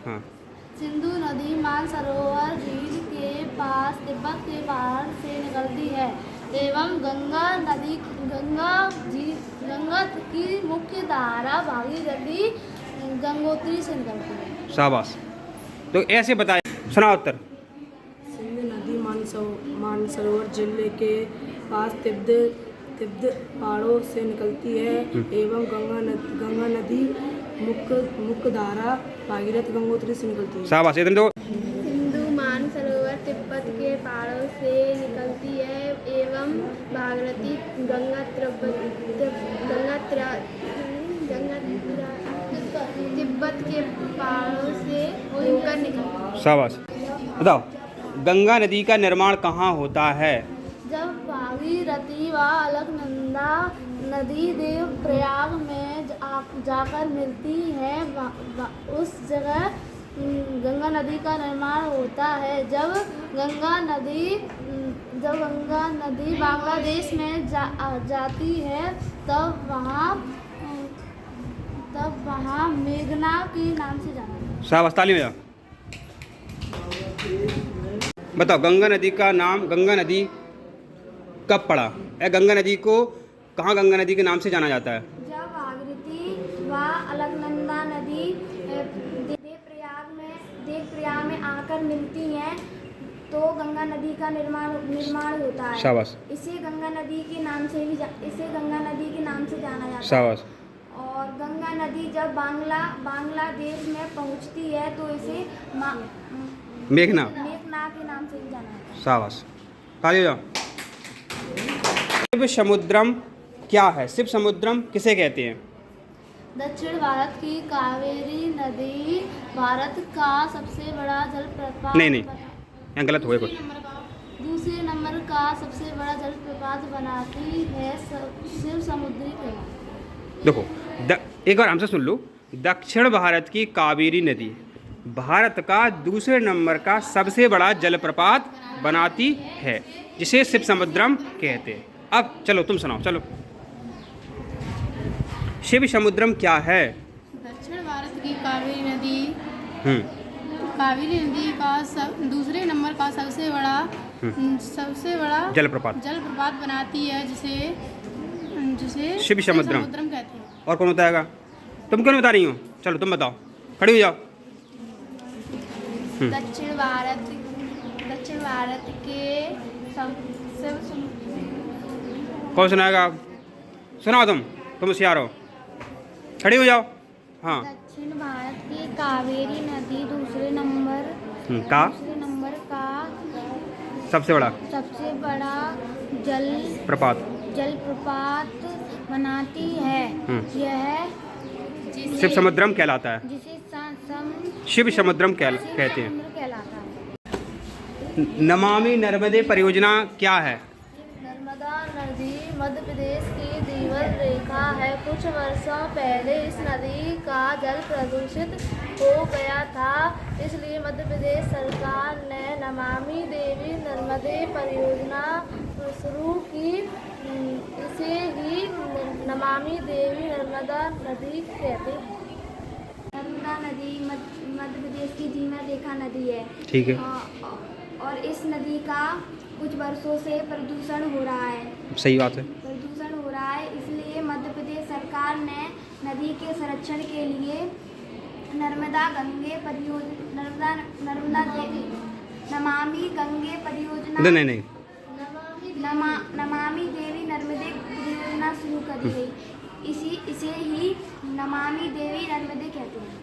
हाँ। सिंधु नदी मानसरोवर झील के पास तिब्बत के पहाड़ से निकलती है एवं गंगा की मुख्य धारा भागीरथी गंगोत्री से निकलती है। शाबाश। तो ऐसे बताए, सुना उत्तर। सिंधु नदी मानसरोवर जिले के पास तिब्बत पहाड़ों से निकलती है एवं गंगा नदी मुख्य धारा भागीरथ गंगोत्री से निकलती है। शाबाश। इधर दो। सिंधु मानसरोवर तिब्बत के पहाड़ों से निकलती है एवं भागीरथी तिब्बत के पहाड़ों से होकर निकलती है। शाबाश। बताओ, गंगा नदी का निर्माण कहाँ होता है? जब भागीरथी व अलकनंदा नदी देव प्रयाग में जाकर मिलती है उस जगह गंगा नदी का निर्माण होता है। जब गंगा नदी बांग्लादेश में जाती है तब वहाँ मेघना के नाम से जाना जाता है। शाबाश, ताली बजाओ। बताओ, गंगा नदी का नाम गंगा नदी कब पड़ा? गंगा नदी को कहाँ गंगा नदी के नाम से जाना जाता है? जब भागीरथी व अलकनंदा नदी देवप्रयाग में आकर मिलती हैं तो गंगा नदी का निर्माण होता है। शाबाश। इसे गंगा नदी के नाम से जाना जाता है। शाबाश। और गंगा नदी जब बांग्लादेश में पहुंचती है तो इसे मेघना के नाम से भी जाना जाता है। शाबाश, ताली बजाओ। शिव समुद्रम क्या है? शिव समुद्रम किसे कहते हैं? दक्षिण भारत की कावेरी नदी भारत का सबसे बड़ा जलप्रपात नहीं, यहाँ गलत हुआ कुछ। दूसरे नंबर का सबसे बड़ा जलप्रपात बनाती है शिव समुद्री कहलाती। देखो, एक बार हमसे सुन लो। दक्षिण भारत की कावेरी नदी भारत का दूसरे नंबर का सबसे बड़ा जलप्रपात बनाती है जिसे शिव समुद्रम कहते हैं। अब चलो तुम सुनाओ, चलो। शिव समुद्रम क्या है? दक्षिण भारत की कावेरी नदी का दूसरे नंबर का सबसे बड़ा जलप्रपात बनाती है जिसे शिव समुद्रम कहते हैं। और कौन बताएगा? तुम क्यों नहीं बता रही हो? चलो तुम बताओ, खड़ी हो जाओ। दक्षिण भारत के कौन सुनाएगा? सुनाओ, तुम होशियार हो, खड़ी हो जाओ। हाँ। दक्षिण भारत की कावेरी नदी दूसरे नंबर का सबसे बड़ा जलप्रपात बनाती है। यह शिव समुद्रम कहलाता है, जिसे शिव समुद्रम कहते हैं। नमामि नर्मदे परियोजना क्या है? नर्मदा नदी मध्य प्रदेश की जीवन रेखा है। कुछ वर्षों पहले इस नदी का जल प्रदूषित हो गया था, इसलिए मध्य प्रदेश सरकार ने नमामि देवी नर्मदे परियोजना शुरू की। इसे ही नमामि देवी नर्मदा नदी कहते हैं। नर्मदा नदी मध्य प्रदेश की जीवन रेखा नदी है। ठीक है। और इस नदी का कुछ वर्षों से प्रदूषण हो रहा है। सही बात है। प्रदूषण हो रहा है, इसलिए मध्य प्रदेश सरकार ने नदी के संरक्षण के लिए नमामि गंगे परियोजना नमामि देवी नर्मदे परियोजना शुरू कर गई। इसे ही नमामि देवी नर्मदे कहते हैं।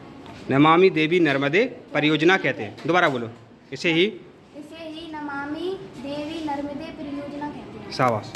नमामि देवी नर्मदे परियोजना कहते हैं। दोबारा बोलो। इसे ही नमामि देवी नर्मदे परियोजना कहते हैं। शाबाश।